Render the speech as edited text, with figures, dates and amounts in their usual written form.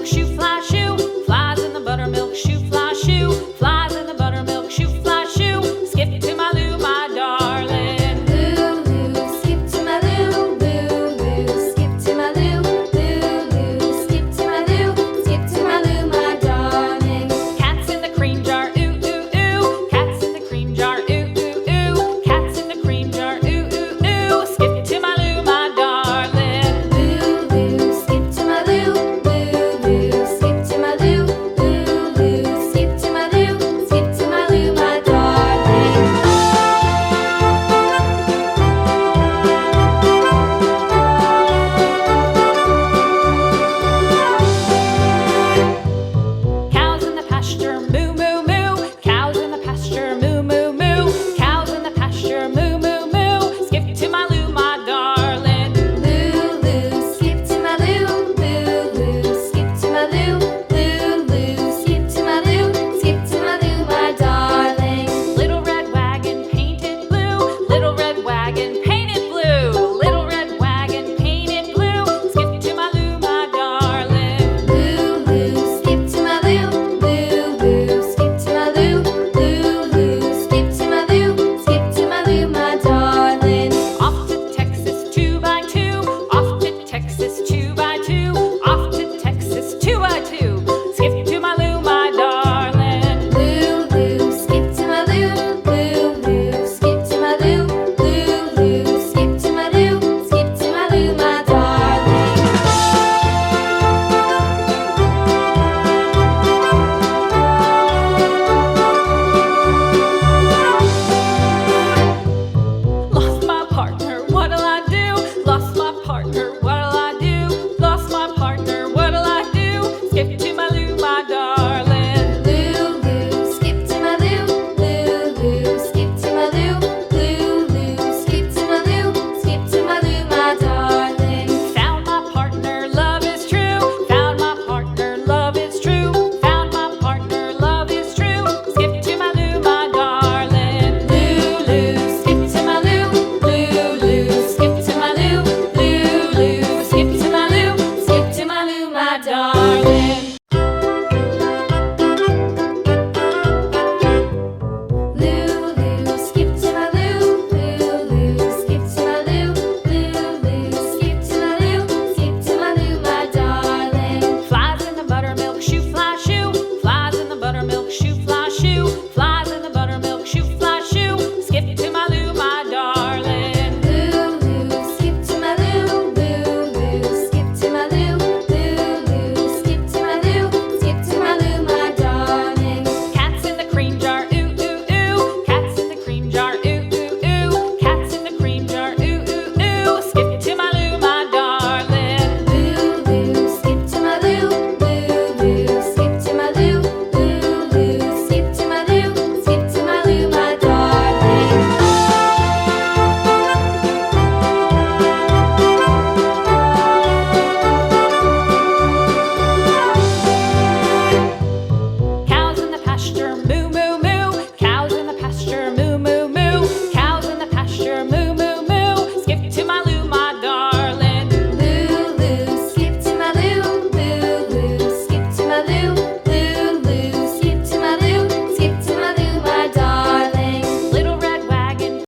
buttermilk shoe, fly shoe. Flies in the buttermilk shoe, fly shoe. Flies in the buttermilk shoe, fly shoe. Skip to my Lou, my darling. Lou, skip to my Lou, Lou, skip to my Lou, Lou, skip to my Lou, skip to my Lou, my darling. Cats in the cream jar, ooh, ooh, ooh. Cats in the cream jar, ooh, ooh, ooh. Cats in the cream jar, ooh, ooh, ooh. Skip to my Lou, my darling. Lou, skip to my Lou, Lou, skip to my Lou, Lou, skip to my Lou, skip to my Lou, my darling. Cows in the pasture, moo, moo, moo. Cows in the pasture, moo, moo, moo. Cows in the pasture, moo, moo, moo. Skip to my Lou, my darling. Lou, skip to my Lou, Lou, skip to my Lou, Lou, skip to my Lou, skip to my Lou, my darling. Little red wagon painted blue. Little red wagon painted blue. Little red wagon painted blue. Skip to my Lou, my darling. Lou, skip to my Lou, Lou, skip to my Lou, Lou, skip to my Lou, skip to my Lou, my darling. Off to Texas 2x2. Off to Texas 2x2. Off to Texas 2x2. Skip to my Lou, my darling. Lou, skip to my Lou, Lou, skip to my Lou, Lou, skip to my Lou, skip to my Lou, my darling. Lost my partner, what'll I do? Lost my partner, what'll I do? Lost my partner, what'll I do? Skip to my Lou, my darling. Lou, skip to my Lou, Lou, skip to my Lou, Lou, skip to my Lou, skip to my Lou, my darling. Found my partner, love is true. Found my partner, love is true. Found my partner, love is true. Skip to my Lou, my darling. Lou, skip to my Lou, Lou, skip to my Lou, Lou, skip to my Lou, skip to my Lou, my darling.